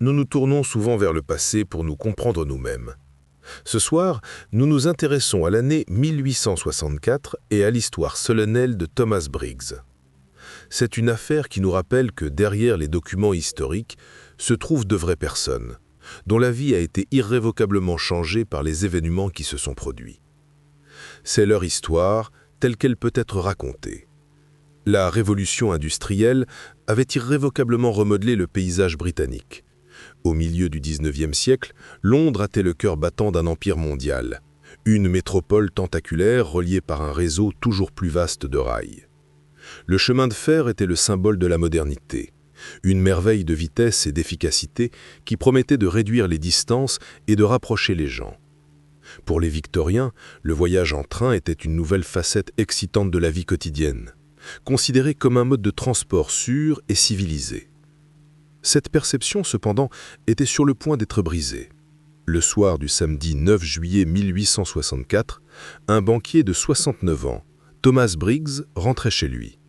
nous nous tournons souvent vers le passé pour nous comprendre nous-mêmes. Ce soir, nous nous intéressons à l'année 1864 et à l'histoire solennelle de Thomas Briggs. C'est une affaire qui nous rappelle que derrière les documents historiques se trouvent de vraies personnes, dont la vie a été irrévocablement changée par les événements qui se sont produits. C'est leur histoire telle qu'elle peut être racontée. La révolution industrielle avait irrévocablement remodelé le paysage britannique. Au milieu du XIXe siècle, Londres était le cœur battant d'un empire mondial, une métropole tentaculaire reliée par un réseau toujours plus vaste de rails. Le chemin de fer était le symbole de la modernité, une merveille de vitesse et d'efficacité qui promettait de réduire les distances et de rapprocher les gens. Pour les Victoriens, le voyage en train était une nouvelle facette excitante de la vie quotidienne, considéré comme un mode de transport sûr et civilisé. Cette perception, cependant, était sur le point d'être brisée. Le soir du samedi 9 juillet 1864, un banquier de 69 ans, Thomas Briggs, rentrait chez lui.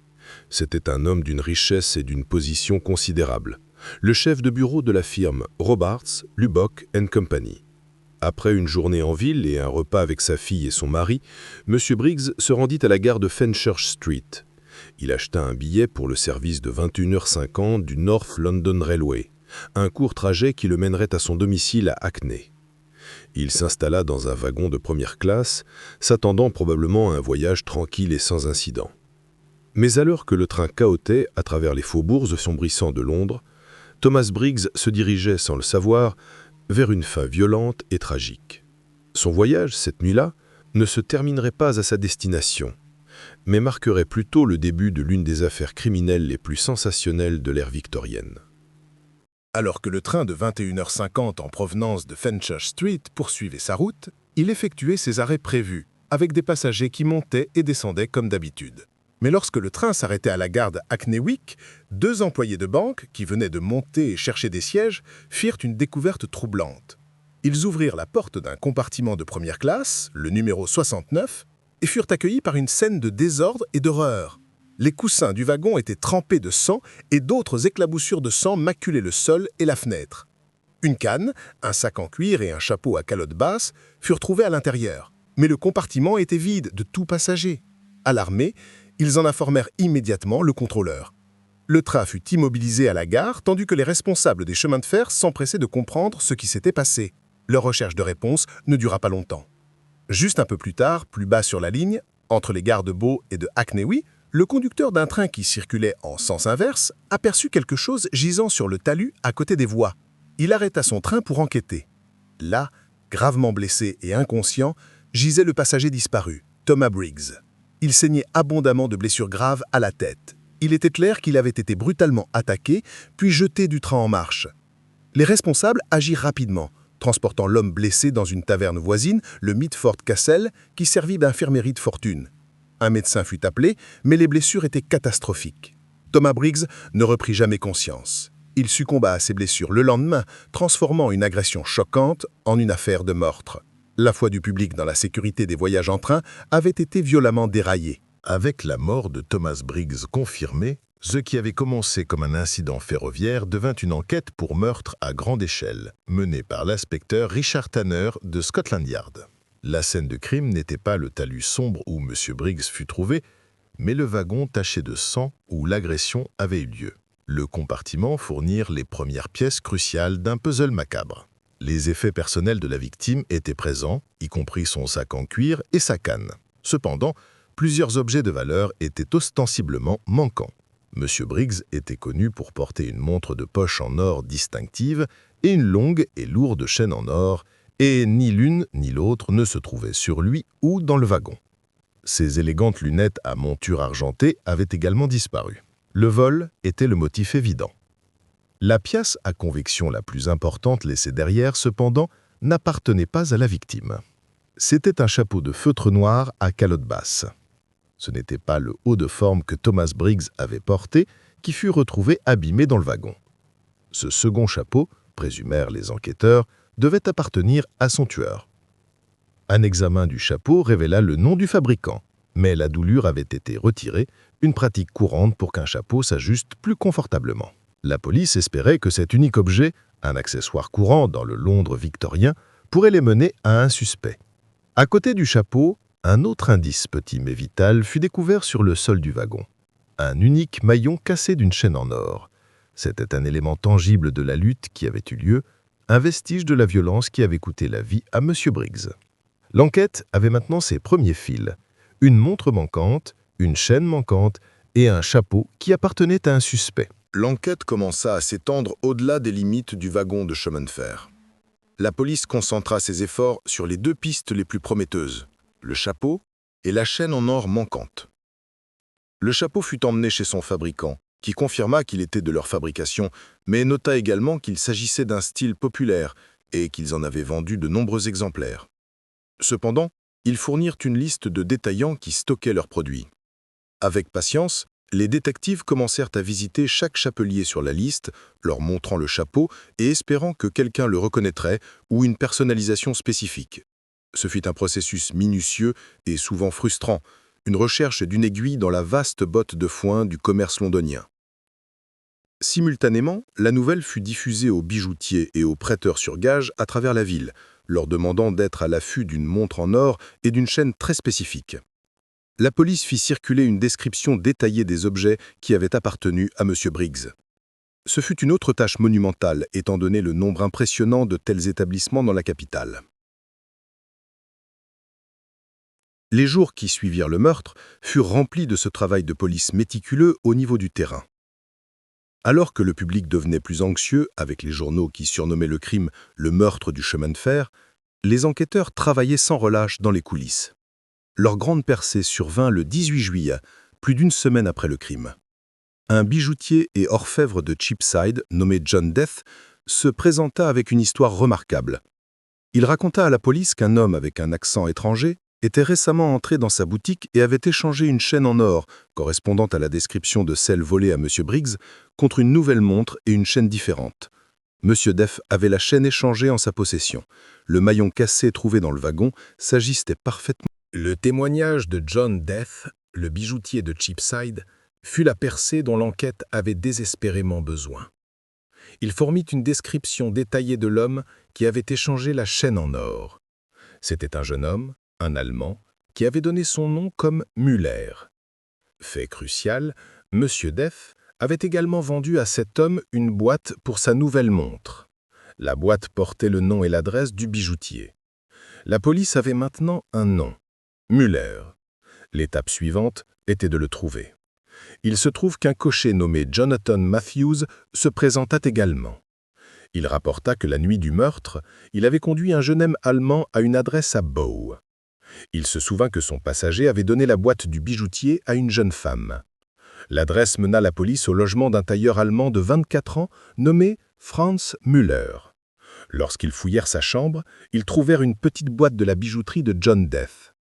C'était un homme d'une richesse et d'une position considérable, le chef de bureau de la firme Robarts, Lubbock & Company. Après une journée en ville et un repas avec sa fille et son mari, M. Briggs se rendit à la gare de Fenchurch Street. Il acheta un billet pour le service de 21h50 du North London Railway, un court trajet qui le mènerait à son domicile à Hackney. Il s'installa dans un wagon de première classe, s'attendant probablement à un voyage tranquille et sans incident. Mais alors que le train cahotait à travers les faubourgs assombrissants de Londres, Thomas Briggs se dirigeait, sans le savoir, vers une fin violente et tragique. Son voyage, cette nuit-là, ne se terminerait pas à sa destination, mais marquerait plutôt le début de l'une des affaires criminelles les plus sensationnelles de l'ère victorienne. Alors que le train de 21h50 en provenance de Fenchurch Street poursuivait sa route, il effectuait ses arrêts prévus, avec des passagers qui montaient et descendaient comme d'habitude. Mais lorsque le train s'arrêtait à la gare de Hackney Wick, deux employés de banque, qui venaient de monter et chercher des sièges, firent une découverte troublante. Ils ouvrirent la porte d'un compartiment de première classe, le numéro 69, et furent accueillis par une scène de désordre et d'horreur. Les coussins du wagon étaient trempés de sang et d'autres éclaboussures de sang maculaient le sol et la fenêtre. Une canne, un sac en cuir et un chapeau à calotte basse furent trouvés à l'intérieur, mais le compartiment était vide de tout passager. Alarmés, ils en informèrent immédiatement le contrôleur. Le train fut immobilisé à la gare, tandis que les responsables des chemins de fer s'empressaient de comprendre ce qui s'était passé. Leur recherche de réponse ne dura pas longtemps. Juste un peu plus tard, plus bas sur la ligne, entre les gares de Bow et de Hackney Wick, le conducteur d'un train qui circulait en sens inverse aperçut quelque chose gisant sur le talus à côté des voies. Il arrêta son train pour enquêter. Là, gravement blessé et inconscient, gisait le passager disparu, Thomas Briggs. Il saignait abondamment de blessures graves à la tête. Il était clair qu'il avait été brutalement attaqué, puis jeté du train en marche. Les responsables agirent rapidement, transportant l'homme blessé dans une taverne voisine, le Mitford Castle, qui servit d'infirmerie de fortune. Un médecin fut appelé, mais les blessures étaient catastrophiques. Thomas Briggs ne reprit jamais conscience. Il succomba à ses blessures le lendemain, transformant une agression choquante en une affaire de meurtre. La foi du public dans la sécurité des voyages en train avait été violemment déraillée. Avec la mort de Thomas Briggs confirmée, ce qui avait commencé comme un incident ferroviaire devint une enquête pour meurtre à grande échelle, menée par l'inspecteur Richard Tanner de Scotland Yard. La scène de crime n'était pas le talus sombre où M. Briggs fut trouvé, mais le wagon taché de sang où l'agression avait eu lieu. Le compartiment fournirent les premières pièces cruciales d'un puzzle macabre. Les effets personnels de la victime étaient présents, y compris son sac en cuir et sa canne. Cependant, plusieurs objets de valeur étaient ostensiblement manquants. M. Briggs était connu pour porter une montre de poche en or distinctive et une longue et lourde chaîne en or, et ni l'une ni l'autre ne se trouvaient sur lui ou dans le wagon. Ses élégantes lunettes à monture argentée avaient également disparu. Le vol était le motif évident. La pièce à conviction la plus importante laissée derrière, cependant, n'appartenait pas à la victime. C'était un chapeau de feutre noir à calotte basse. Ce n'était pas le haut de forme que Thomas Briggs avait porté qui fut retrouvé abîmé dans le wagon. Ce second chapeau, présumèrent les enquêteurs, devait appartenir à son tueur. Un examen du chapeau révéla le nom du fabricant, mais la doublure avait été retirée, une pratique courante pour qu'un chapeau s'ajuste plus confortablement. La police espérait que cet unique objet, un accessoire courant dans le Londres victorien, pourrait les mener à un suspect. À côté du chapeau, un autre indice petit mais vital fut découvert sur le sol du wagon. Un unique maillon cassé d'une chaîne en or. C'était un élément tangible de la lutte qui avait eu lieu, un vestige de la violence qui avait coûté la vie à M. Briggs. L'enquête avait maintenant ses premiers fils. Une montre manquante, une chaîne manquante et un chapeau qui appartenait à un suspect. L'enquête commença à s'étendre au-delà des limites du wagon de chemin de fer. La police concentra ses efforts sur les deux pistes les plus prometteuses, le chapeau et la chaîne en or manquante. Le chapeau fut emmené chez son fabricant, qui confirma qu'il était de leur fabrication, mais nota également qu'il s'agissait d'un style populaire et qu'ils en avaient vendu de nombreux exemplaires. Cependant, ils fournirent une liste de détaillants qui stockaient leurs produits. Avec patience, les détectives commencèrent à visiter chaque chapelier sur la liste, leur montrant le chapeau et espérant que quelqu'un le reconnaîtrait ou une personnalisation spécifique. Ce fut un processus minutieux et souvent frustrant, une recherche d'une aiguille dans la vaste botte de foin du commerce londonien. Simultanément, la nouvelle fut diffusée aux bijoutiers et aux prêteurs sur gage à travers la ville, leur demandant d'être à l'affût d'une montre en or et d'une chaîne très spécifique. La police fit circuler une description détaillée des objets qui avaient appartenu à M. Briggs. Ce fut une autre tâche monumentale, étant donné le nombre impressionnant de tels établissements dans la capitale. Les jours qui suivirent le meurtre furent remplis de ce travail de police méticuleux au niveau du terrain. Alors que le public devenait plus anxieux, avec les journaux qui surnommaient le crime « le meurtre du chemin de fer », les enquêteurs travaillaient sans relâche dans les coulisses. Leur grande percée survint le 18 juillet, plus d'une semaine après le crime. Un bijoutier et orfèvre de Cheapside, nommé John Death, se présenta avec une histoire remarquable. Il raconta à la police qu'un homme avec un accent étranger était récemment entré dans sa boutique et avait échangé une chaîne en or, correspondant à la description de celle volée à M. Briggs, contre une nouvelle montre et une chaîne différente. M. Death avait la chaîne échangée en sa possession. Le maillon cassé trouvé dans le wagon s'ajustait parfaitement. Le témoignage de John Death, le bijoutier de Cheapside, fut la percée dont l'enquête avait désespérément besoin. Il fournit une description détaillée de l'homme qui avait échangé la chaîne en or. C'était un jeune homme, un Allemand, qui avait donné son nom comme Müller. Fait crucial, M. Death avait également vendu à cet homme une boîte pour sa nouvelle montre. La boîte portait le nom et l'adresse du bijoutier. La police avait maintenant un nom, Müller. L'étape suivante était de le trouver. Il se trouve qu'un cocher nommé Jonathan Matthews se présenta également. Il rapporta que la nuit du meurtre, il avait conduit un jeune homme allemand à une adresse à Bow. Il se souvint que son passager avait donné la boîte du bijoutier à une jeune femme. L'adresse mena la police au logement d'un tailleur allemand de 24 ans nommé Franz Müller. Lorsqu'ils fouillèrent sa chambre, ils trouvèrent une petite boîte de la bijouterie de John Death.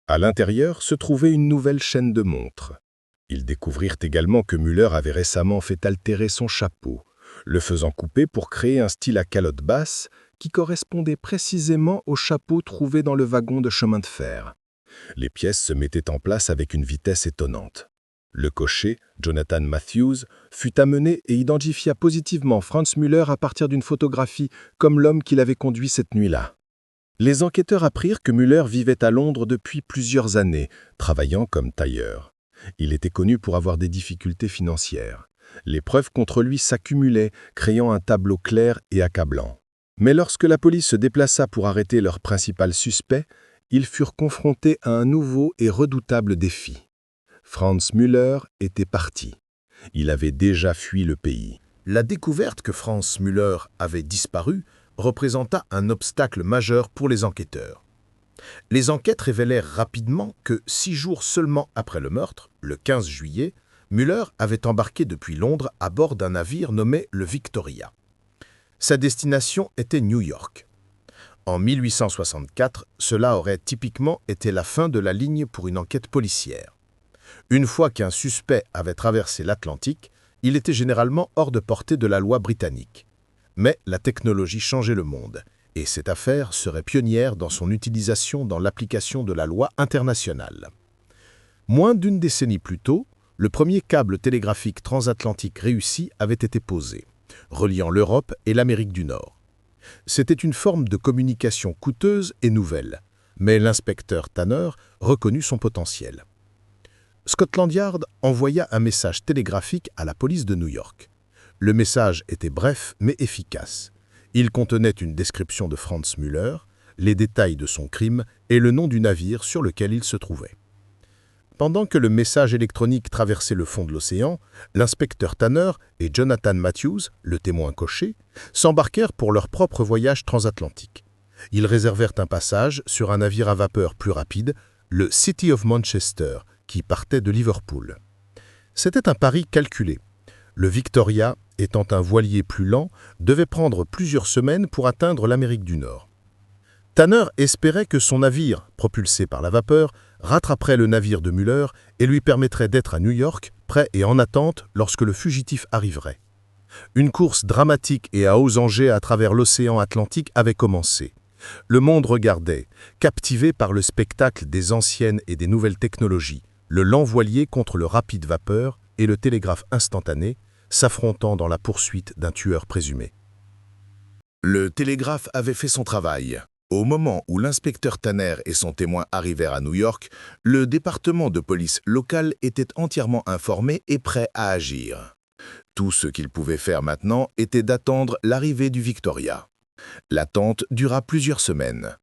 À l'intérieur se trouvait une nouvelle chaîne de montre. Ils découvrirent également que Müller avait récemment fait altérer son chapeau, le faisant couper pour créer un style à calotte basse qui correspondait précisément au chapeau trouvé dans le wagon de chemin de fer. Les pièces se mettaient en place avec une vitesse étonnante. Le cocher, Jonathan Matthews, fut amené et identifia positivement Franz Müller à partir d'une photographie comme l'homme qui l'avait conduit cette nuit-là. Les enquêteurs apprirent que Müller vivait à Londres depuis plusieurs années, travaillant comme tailleur. Il était connu pour avoir des difficultés financières. Les preuves contre lui s'accumulaient, créant un tableau clair et accablant. Mais lorsque la police se déplaça pour arrêter leur principal suspect, ils furent confrontés à un nouveau et redoutable défi. Franz Müller était parti. Il avait déjà fui le pays. La découverte que Franz Müller avait disparu représenta un obstacle majeur pour les enquêteurs. Les enquêtes révélèrent rapidement que 6 jours seulement après le meurtre, le 15 juillet, Müller avait embarqué depuis Londres à bord d'un navire nommé le Victoria. Sa destination était New York. En 1864, cela aurait typiquement été la fin de la ligne pour une enquête policière. Une fois qu'un suspect avait traversé l'Atlantique, il était généralement hors de portée de la loi britannique. Mais la technologie changeait le monde, et cette affaire serait pionnière dans son utilisation dans l'application de la loi internationale. Moins d'une décennie plus tôt, le premier câble télégraphique transatlantique réussi avait été posé, reliant l'Europe et l'Amérique du Nord. C'était une forme de communication coûteuse et nouvelle, mais l'inspecteur Tanner reconnut son potentiel. Scotland Yard envoya un message télégraphique à la police de New York. Le message était bref mais efficace. Il contenait une description de Franz Müller, les détails de son crime et le nom du navire sur lequel il se trouvait. Pendant que le message électronique traversait le fond de l'océan, l'inspecteur Tanner et Jonathan Matthews, le témoin coché, s'embarquèrent pour leur propre voyage transatlantique. Ils réservèrent un passage sur un navire à vapeur plus rapide, le City of Manchester, qui partait de Liverpool. C'était un pari calculé. Le Victoria, étant un voilier plus lent, devait prendre plusieurs semaines pour atteindre l'Amérique du Nord. Tanner espérait que son navire, propulsé par la vapeur, rattraperait le navire de Müller et lui permettrait d'être à New York, prêt et en attente lorsque le fugitif arriverait. Une course dramatique et à hauts enjeux à travers l'océan Atlantique avait commencé. Le monde regardait, captivé par le spectacle des anciennes et des nouvelles technologies, le lent voilier contre le rapide vapeur et le télégraphe instantané, s'affrontant dans la poursuite d'un tueur présumé. Le télégraphe avait fait son travail. Au moment où l'inspecteur Tanner et son témoin arrivèrent à New York, le département de police local était entièrement informé et prêt à agir. Tout ce qu'il pouvait faire maintenant était d'attendre l'arrivée du Victoria. L'attente dura plusieurs semaines.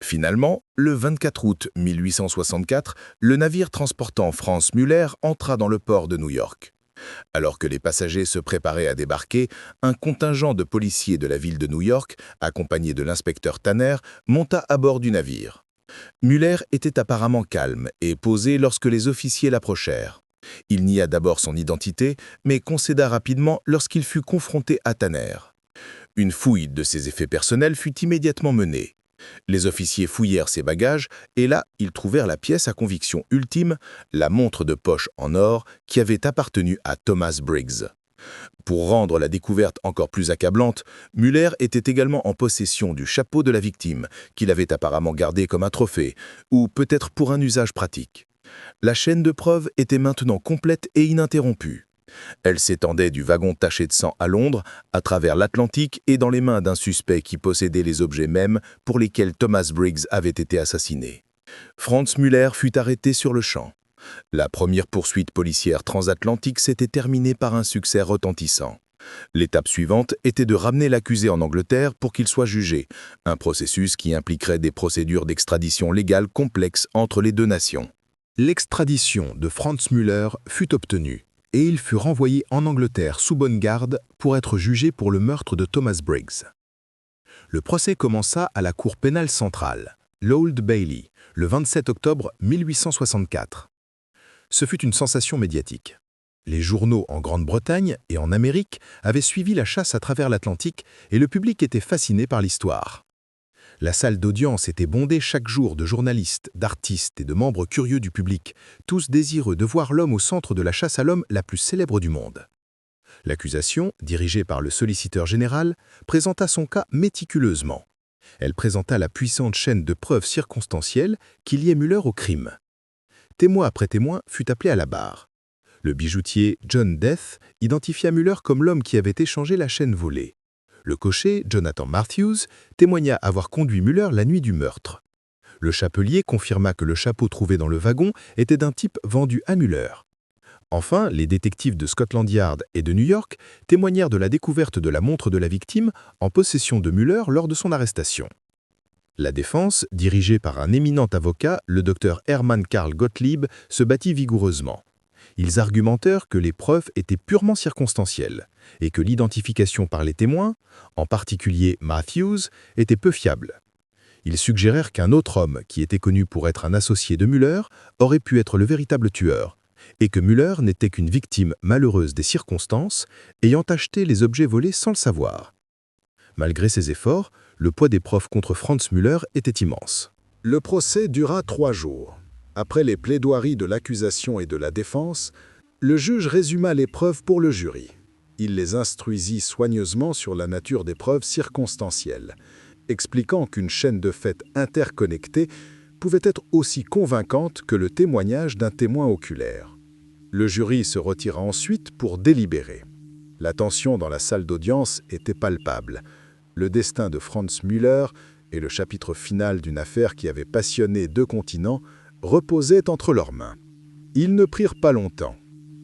Finalement, le 24 août 1864, le navire transportant Franz Müller entra dans le port de New York. Alors que les passagers se préparaient à débarquer, un contingent de policiers de la ville de New York, accompagné de l'inspecteur Tanner, monta à bord du navire. Müller était apparemment calme et posé lorsque les officiers l'approchèrent. Il nia d'abord son identité, mais concéda rapidement lorsqu'il fut confronté à Tanner. Une fouille de ses effets personnels fut immédiatement menée. Les officiers fouillèrent ses bagages et là, ils trouvèrent la pièce à conviction ultime, la montre de poche en or qui avait appartenu à Thomas Briggs. Pour rendre la découverte encore plus accablante, Müller était également en possession du chapeau de la victime, qu'il avait apparemment gardé comme un trophée, ou peut-être pour un usage pratique. La chaîne de preuves était maintenant complète et ininterrompue. Elle s'étendait du wagon taché de sang à Londres, à travers l'Atlantique et dans les mains d'un suspect qui possédait les objets mêmes pour lesquels Thomas Briggs avait été assassiné. Franz Müller fut arrêté sur le champ. La première poursuite policière transatlantique s'était terminée par un succès retentissant. L'étape suivante était de ramener l'accusé en Angleterre pour qu'il soit jugé, un processus qui impliquerait des procédures d'extradition légale complexes entre les deux nations. L'extradition de Franz Müller fut obtenue et il fut renvoyé en Angleterre sous bonne garde pour être jugé pour le meurtre de Thomas Briggs. Le procès commença à la Cour pénale centrale, l'Old Bailey, le 27 octobre 1864. Ce fut une sensation médiatique. Les journaux en Grande-Bretagne et en Amérique avaient suivi la chasse à travers l'Atlantique et le public était fasciné par l'histoire. La salle d'audience était bondée chaque jour de journalistes, d'artistes et de membres curieux du public, tous désireux de voir l'homme au centre de la chasse à l'homme la plus célèbre du monde. L'accusation, dirigée par le solliciteur général, présenta son cas méticuleusement. Elle présenta la puissante chaîne de preuves circonstancielles qui liait Müller au crime. Témoin après témoin fut appelé à la barre. Le bijoutier John Death identifia Müller comme l'homme qui avait échangé la chaîne volée. Le cocher, Jonathan Matthews, témoigna avoir conduit Müller la nuit du meurtre. Le chapelier confirma que le chapeau trouvé dans le wagon était d'un type vendu à Müller. Enfin, les détectives de Scotland Yard et de New York témoignèrent de la découverte de la montre de la victime en possession de Müller lors de son arrestation. La défense, dirigée par un éminent avocat, le docteur Hermann Karl Gottlieb, se battit vigoureusement. Ils argumentèrent que les preuves étaient purement circonstancielles et que l'identification par les témoins, en particulier Matthews, était peu fiable. Ils suggérèrent qu'un autre homme, qui était connu pour être un associé de Müller, aurait pu être le véritable tueur, et que Müller n'était qu'une victime malheureuse des circonstances, ayant acheté les objets volés sans le savoir. Malgré ces efforts, le poids des preuves contre Franz Müller était immense. Le procès dura 3 jours. Après les plaidoiries de l'accusation et de la défense, le juge résuma les preuves pour le jury. Il les instruisit soigneusement sur la nature des preuves circonstancielles, expliquant qu'une chaîne de faits interconnectés pouvait être aussi convaincante que le témoignage d'un témoin oculaire. Le jury se retira ensuite pour délibérer. La tension dans la salle d'audience était palpable. Le destin de Franz Müller et le chapitre final d'une affaire qui avait passionné 2 continents reposaient entre leurs mains. Ils ne prirent pas longtemps.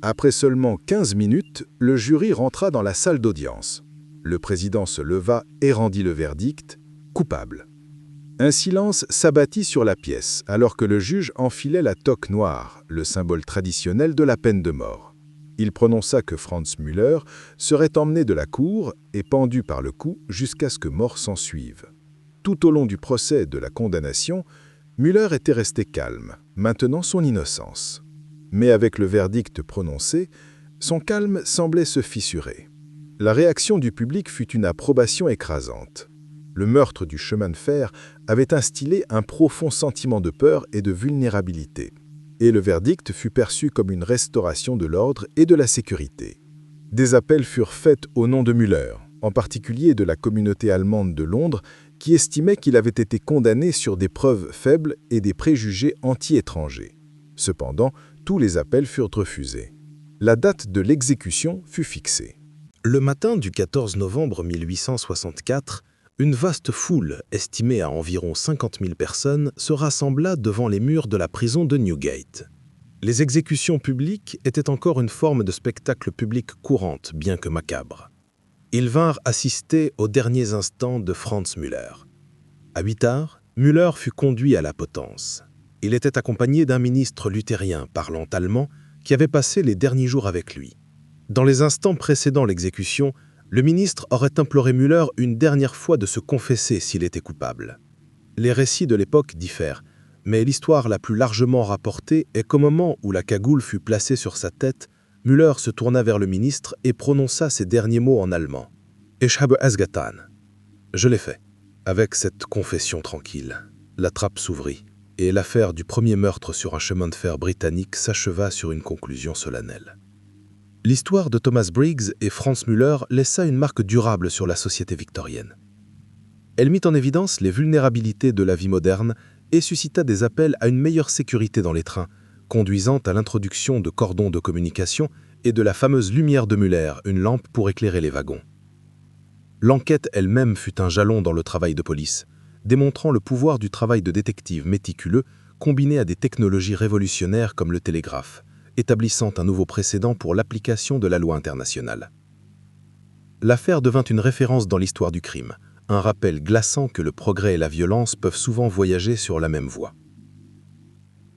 Après seulement 15 minutes, le jury rentra dans la salle d'audience. Le président se leva et rendit le verdict « coupable ». Un silence s'abattit sur la pièce, alors que le juge enfilait la toque noire, le symbole traditionnel de la peine de mort. Il prononça que Franz Müller serait emmené de la cour et pendu par le cou jusqu'à ce que mort s'ensuive. Tout au long du procès de la condamnation, Müller était resté calme, maintenant son innocence. Mais avec le verdict prononcé, son calme semblait se fissurer. La réaction du public fut une approbation écrasante. Le meurtre du chemin de fer avait instillé un profond sentiment de peur et de vulnérabilité, et le verdict fut perçu comme une restauration de l'ordre et de la sécurité. Des appels furent faits au nom de Müller, en particulier de la communauté allemande de Londres, qui estimait qu'il avait été condamné sur des preuves faibles et des préjugés anti-étrangers. Cependant, tous les appels furent refusés. La date de l'exécution fut fixée. Le matin du 14 novembre 1864, une vaste foule, estimée à environ 50 000 personnes, se rassembla devant les murs de la prison de Newgate. Les exécutions publiques étaient encore une forme de spectacle public courante, bien que macabre. Ils vinrent assister aux derniers instants de Franz Müller. À 8 heures, Müller fut conduit à la potence. Il était accompagné d'un ministre luthérien parlant allemand qui avait passé les derniers jours avec lui. Dans les instants précédant l'exécution, le ministre aurait imploré Müller une dernière fois de se confesser s'il était coupable. Les récits de l'époque diffèrent, mais l'histoire la plus largement rapportée est qu'au moment où la cagoule fut placée sur sa tête, Müller se tourna vers le ministre et prononça ces derniers mots en allemand. « Ich habe es getan ». Je l'ai fait. Avec cette confession tranquille, la trappe s'ouvrit et l'affaire du premier meurtre sur un chemin de fer britannique s'acheva sur une conclusion solennelle. L'histoire de Thomas Briggs et Franz Müller laissa une marque durable sur la société victorienne. Elle mit en évidence les vulnérabilités de la vie moderne et suscita des appels à une meilleure sécurité dans les trains, conduisant à l'introduction de cordons de communication et de la fameuse lumière de Müller, une lampe pour éclairer les wagons. L'enquête elle-même fut un jalon dans le travail de police, démontrant le pouvoir du travail de détective méticuleux combiné à des technologies révolutionnaires comme le télégraphe, établissant un nouveau précédent pour l'application de la loi internationale. L'affaire devint une référence dans l'histoire du crime, un rappel glaçant que le progrès et la violence peuvent souvent voyager sur la même voie.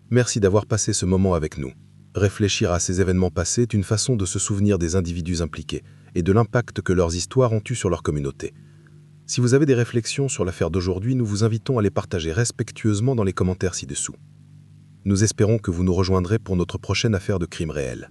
Merci d'avoir passé ce moment avec nous. Réfléchir à ces événements passés est une façon de se souvenir des individus impliqués et de l'impact que leurs histoires ont eu sur leur communauté. Si vous avez des réflexions sur l'affaire d'aujourd'hui, nous vous invitons à les partager respectueusement dans les commentaires ci-dessous. Nous espérons que vous nous rejoindrez pour notre prochaine affaire de crime réel.